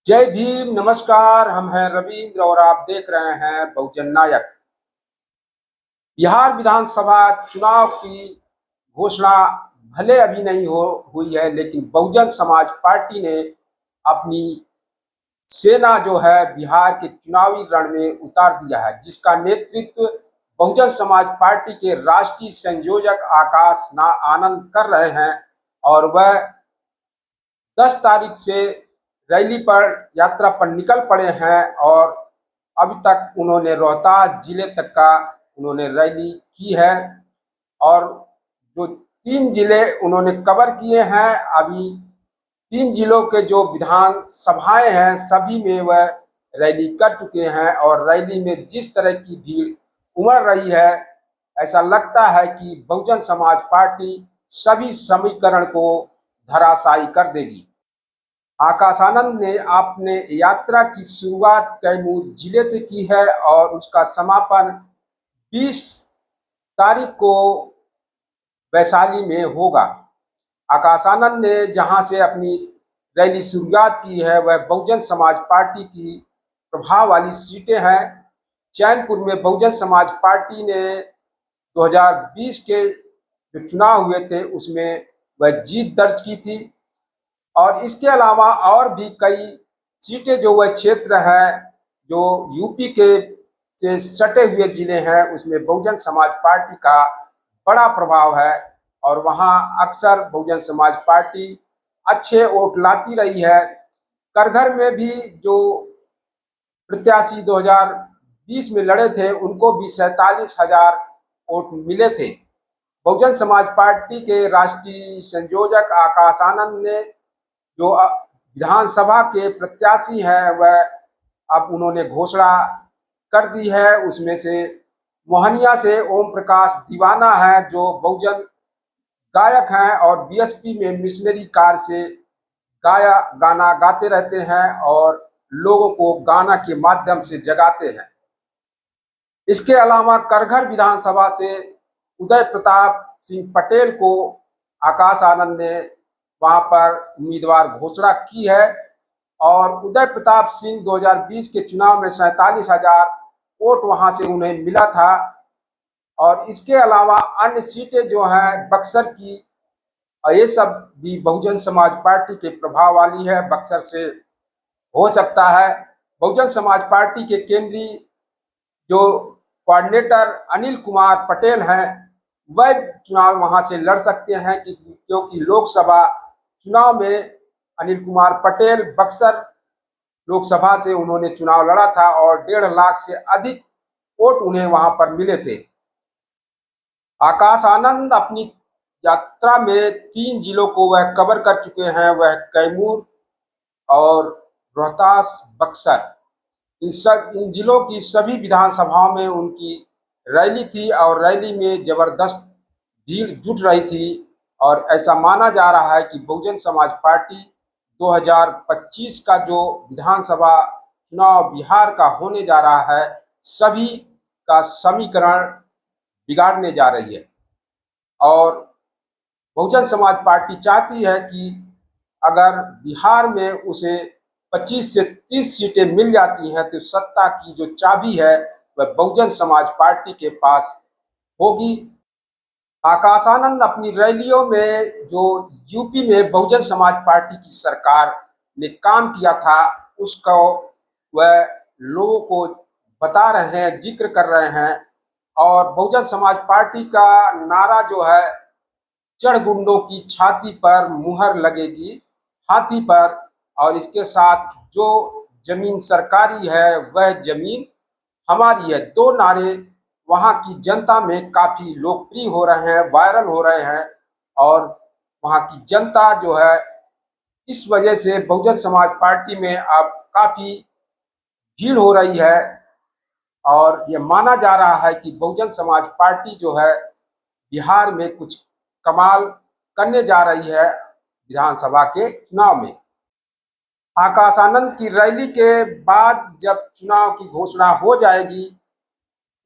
जय भीम। नमस्कार। हम हैं रविंद्र और आप देख रहे हैं बहुजन नायक। बिहार विधानसभा चुनाव की घोषणा भले अभी नहीं हो हुई है, लेकिन बहुजन समाज पार्टी ने अपनी सेना जो है बिहार के चुनावी रण में उतार दिया है, जिसका नेतृत्व बहुजन समाज पार्टी के राष्ट्रीय संयोजक आकाश ना आनंद कर रहे हैं। और वह 10 तारीख से रैली पर यात्रा पर निकल पड़े हैं और अभी तक उन्होंने रोहतास जिले तक का उन्होंने रैली की है। और जो 3 जिले उन्होंने कवर किए हैं, अभी 3 जिलों के जो विधान सभाएं हैं सभी में वह रैली कर चुके हैं। और रैली में जिस तरह की भीड़ उमड़ रही है, ऐसा लगता है कि बहुजन समाज पार्टी सभी समीकरण को धराशायी कर देगी। आकाश आनंद ने अपने यात्रा की शुरुआत कैमूर जिले से की है और उसका समापन 20 तारीख को वैशाली में होगा। आकाश आनंद ने जहां से अपनी रैली शुरुआत की है वह बहुजन समाज पार्टी की प्रभाव वाली सीटें हैं। चैनपुर में बहुजन समाज पार्टी ने 2020 के जो चुनाव हुए थे उसमें वह जीत दर्ज की थी। और इसके अलावा और भी कई सीटें जो वह क्षेत्र है जो यूपी के से सटे हुए जिले हैं उसमें बहुजन समाज पार्टी का बड़ा प्रभाव है। और वहां अक्सर बहुजन समाज पार्टी अच्छे वोट लाती रही है। करघर में भी जो प्रत्याशी 2020 में लड़े थे उनको भी 47,000 वोट मिले थे। बहुजन समाज पार्टी के राष्ट्रीय संयोजक आकाश आनंद ने जो विधानसभा के प्रत्याशी हैं वह अब उन्होंने घोषणा कर दी है। उसमें से मोहनिया से ओम प्रकाश दीवाना है जो बहुजन गायक हैं और बीएसपी में मिशनरी कार से गाना गाते रहते हैं और लोगों को गाना के माध्यम से जगाते हैं। इसके अलावा करघर विधानसभा से उदय प्रताप सिंह पटेल को आकाश आनंद ने वहां पर उम्मीदवार घोषणा की है। और उदय प्रताप सिंह 2020 के चुनाव में 47,000 वोट वहां से उन्हें मिला था। और इसके अलावा अन्य सीटें जो हैं बक्सर की, ये सब भी बहुजन समाज पार्टी के प्रभाव वाली है। बक्सर से हो सकता है बहुजन समाज पार्टी के केंद्रीय जो कोऑर्डिनेटर अनिल कुमार पटेल हैं वह चुनाव वहां से लड़ सकते हैं, क्योंकि लोकसभा चुनाव में अनिल कुमार पटेल बक्सर लोकसभा से उन्होंने चुनाव लड़ा था और 1.5 लाख से अधिक वोट उन्हें वहां पर मिले थे। आकाश आनंद अपनी यात्रा में 3 जिलों को वह कवर कर चुके हैं, वह कैमूर और रोहतास, बक्सर। इन जिलों की सभी विधानसभाओं में उनकी रैली थी और रैली में जबरदस्त भीड़ जुट रही थी। और ऐसा माना जा रहा है कि बहुजन समाज पार्टी 2025 का जो विधानसभा चुनाव बिहार का होने जा रहा है सभी का समीकरण बिगाड़ने जा रही है। और बहुजन समाज पार्टी चाहती है कि अगर बिहार में उसे 25 से 30 सीटें मिल जाती हैं तो सत्ता की जो चाबी है वह बहुजन समाज पार्टी के पास होगी। आकाश आनंद अपनी रैलियों में जो यूपी में बहुजन समाज पार्टी की सरकार ने काम किया था उसको वह लोगों को बता रहे हैं, जिक्र कर रहे हैं। और बहुजन समाज पार्टी का नारा जो है, चढ़ गुंडों की छाती पर मुहर लगेगी हाथी पर, और इसके साथ जो जमीन सरकारी है वह जमीन हमारी है, 2 नारे वहां की जनता में काफी लोकप्रिय हो रहे हैं, वायरल हो रहे हैं। और वहां की जनता जो है इस वजह से बहुजन समाज पार्टी में अब काफी भीड़ हो रही है। और ये माना जा रहा है कि बहुजन समाज पार्टी जो है बिहार में कुछ कमाल करने जा रही है विधानसभा के चुनाव में। आकाश आनंद की रैली के बाद जब चुनाव की घोषणा हो जाएगी,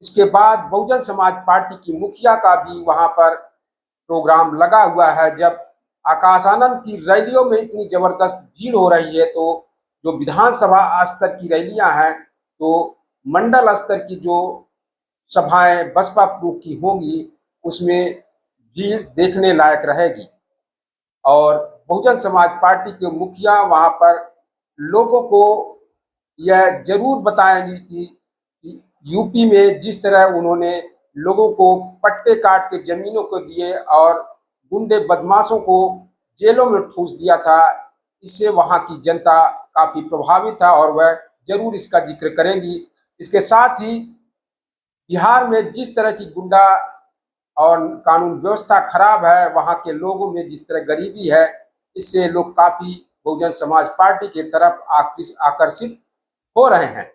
इसके बाद बहुजन समाज पार्टी की मुखिया का भी वहां पर प्रोग्राम लगा हुआ है। जब आकाश आनंद की रैलियों में इतनी जबरदस्त भीड़ हो रही है तो जो विधानसभा स्तर की रैलियां हैं, तो मंडल स्तर की जो सभाएं बसपा प्रमुख की होंगी, उसमें भीड़ देखने लायक रहेगी। और बहुजन समाज पार्टी के मुखिया वहां पर लोगों को यह जरूर बताएंगी कि यूपी में जिस तरह उन्होंने लोगों को पट्टे काट के जमीनों को दिए और गुंडे बदमाशों को जेलों में ठूस दिया था, इससे वहां की जनता काफी प्रभावित था और वह जरूर इसका जिक्र करेंगी। इसके साथ ही बिहार में जिस तरह की गुंडा और कानून व्यवस्था खराब है, वहां के लोगों में जिस तरह गरीबी है, इससे लोग काफी बहुजन समाज पार्टी की तरफ आकर्षित हो रहे हैं।